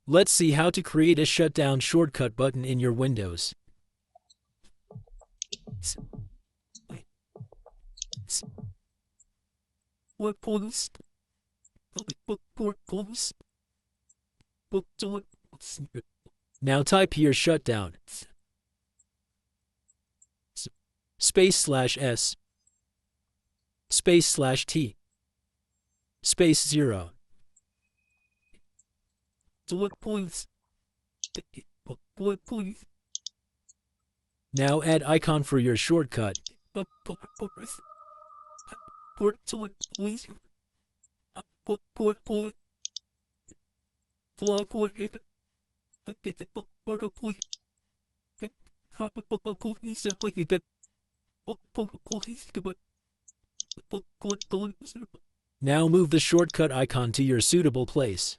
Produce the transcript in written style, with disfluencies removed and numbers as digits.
Let's see how to create a shutdown shortcut button in your Windows. Now type here shutdown /s /t /0. Now add icon for your shortcut. Now move the shortcut icon to your suitable place.